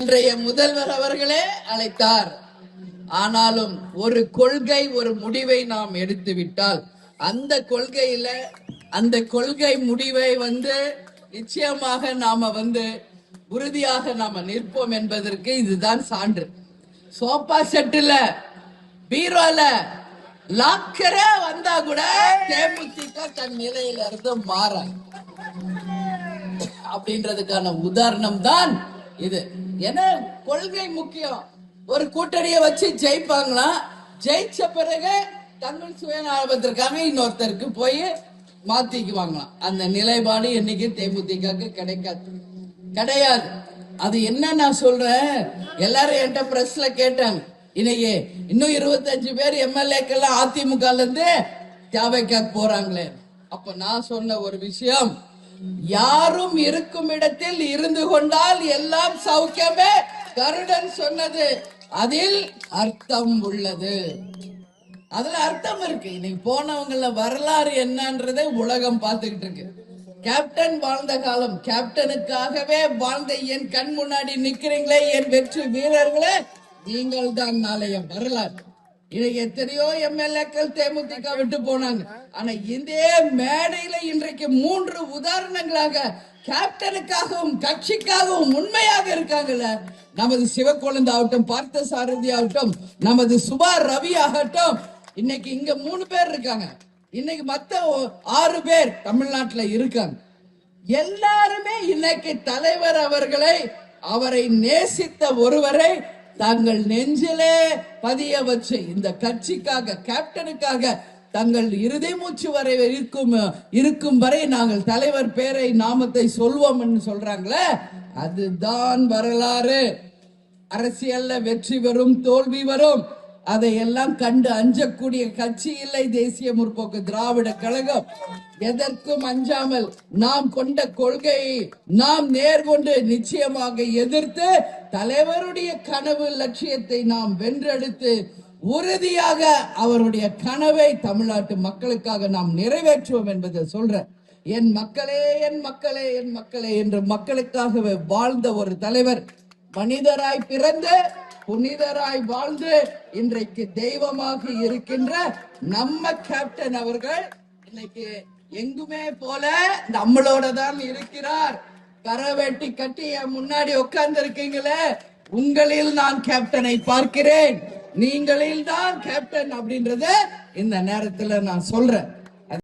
இன்றைய முதல்வர் அவர்களே அழைத்தார். ஆனாலும் ஒரு கொள்கை, ஒரு முடிவை நாம் எடுத்துவிட்டால் அந்த கொள்கை முடிவை நிச்சயமாக நாம உறுதியாக நாம நிற்போம் என்பதற்கு இதுதான் சான்று. சோபா செட்டுல, பீரோல, லாக்கர வந்தா கூட தேமுதிக தன் நிலையில இருந்து மாற அப்படின்றதுக்கான உதாரணம் தான் இது. ஏன்னா கொள்கை முக்கியம். ஒரு கூட்டணியை வச்சு ஜெயிப்பாங்களா, ஜெயிச்ச பிறகு தங்கள் சுயநலத்திற்காக இன்னொருத்தருக்கு போய் மாத்திக்குவாங்களாம். அந்த நிலைப்பாடு இன்னைக்கு தேமுதிக கிடையாது. அது என்ன நான் சொல்றேன், எல்லாரும் என்கிட்ட பிரஸ்ல கேட்டாங்க, இன்னைக்கு இன்னும் 25 பேர் எம்எல்ஏக்கெல்லாம் அதிமுக இருந்து தேவைக்காக போறாங்களே. அப்ப நான் சொன்ன ஒரு விஷயம், யாரும் இருக்கும் இடத்தில் இருந்து கொண்டால் எல்லாம் சௌக்கியமே. கருடன் சொன்னது அதில் அர்த்தம் உள்ளது. அதுல அர்த்தம் இருக்கு. இன்னைக்கு போனவங்கள வரலாறு என்னன்றதை உலகம் பார்த்துக்கிட்டு இருக்கு. கேப்டன் வாழ்ந்த காலம், கேப்டனுக்காகவே வாழ்ந்த என் கண் முன்னாடி நிக்கிறீங்களே என் வெற்றி வீரர்களே, நீங்கள் தான் நாளைய வரலாறு. இன்னைக்கு எத்தனையோ எம்எல்ஏக்கள் தேமுதிக விட்டு போனாங்க. ஆனா இந்த மேடையில இன்றைக்கு 3 உதாரணங்களாக கேப்டனுக்காகவும் கட்சிக்காகவும் உண்மையாக இருக்காங்கல்ல. நமது சிவக்கொழுந்து ஆகட்டும், பார்த்த சாரதி ஆகட்டும், நமது சுபா ரவி ஆகட்டும், இன்னைக்கு இங்க 3 பேர் இருக்காங்க. இன்னைக்கு மத்த 6 பேர் தமிழ்நாட்டுல இருக்காங்க. எல்லாருமே இன்னைக்கு தலைவர் அவரை நேசித்த ஒருவரை தங்கள் நெஞ்சிலே பதிய வச்சு இந்த கட்சிக்காக, கேப்டனுக்காக தங்கள் இறுதி மூச்சு வரை இருக்கும் வரை நாங்கள் தலைவர் பேரை நாமத்தை சொல்வோம் சொல்றாங்களே, அதுதான் வரலாறு. அரசியல்ல வெற்றி வரும், தோல்வி வரும், அதையெல்லாம் கண்டு அஞ்சக்கூடிய கட்சி இல்லை தேசிய முற்போக்கு திராவிட கழகம். எதற்கும் அஞ்சாமல் நாம் கொண்ட கொள்கையை நாம் நேர்கொண்டு நிச்சயமாக எதிர்த்து தலைவருடைய கனவு லட்சியத்தை நாம் வென்றெடுத்து உறுதியாக அவருடைய கனவை தமிழ்நாட்டு மக்களுக்காக நாம் நிறைவேற்றுவோம் என்பதை சொல்றேன். என் மக்களே, என் மக்களே, என் மக்களே என்று மக்களுக்காகவே வாழ்ந்த ஒரு தலைவர், மனிதராய் பிறந்து புனிதராய் வாழ்ந்து இன்றைக்கு தெய்வமாக இருக்கின்ற நம்ம கேப்டன் அவர்கள் இன்னைக்கு எங்குமே போல நம்மளோட தான் இருக்கிறார். கரவேட்டி கட்டி என் முன்னாடி உட்கார்ந்து இருக்கீங்களே, உங்களில் நான் கேப்டனை பார்க்கிறேன், நீங்களில் தான் கேப்டன் அப்படின்றத இந்த நேரத்துல நான் சொல்றேன்.